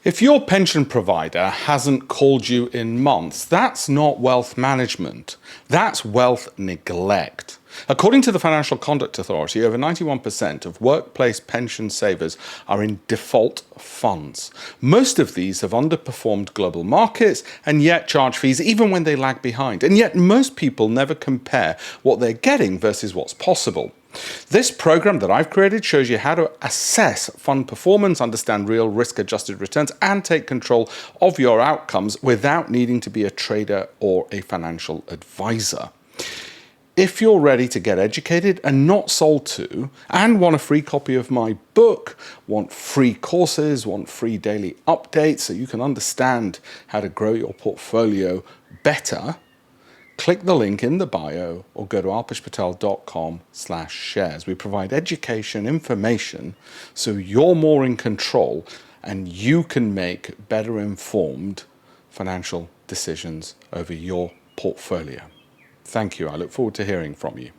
If your pension provider hasn't called you in months, that's not wealth management. That's wealth neglect. According to the Financial Conduct Authority, over 91% of workplace pension savers are in default funds. Most of these have underperformed global markets and yet charge fees even when they lag behind. And yet most people never compare what they're getting versus what's possible. This program that I've created shows you how to assess fund performance, understand real risk-adjusted returns, and take control of your outcomes without needing to be a trader or a financial advisor. If you're ready to get educated and not sold to, and want a free copy of my book, want free courses, want free daily updates so you can understand how to grow your portfolio better, click the link in the bio or go to alpeshpatel.com/shares. We provide education, information, so you're more in control and you can make better informed financial decisions over your portfolio. Thank you. I look forward to hearing from you.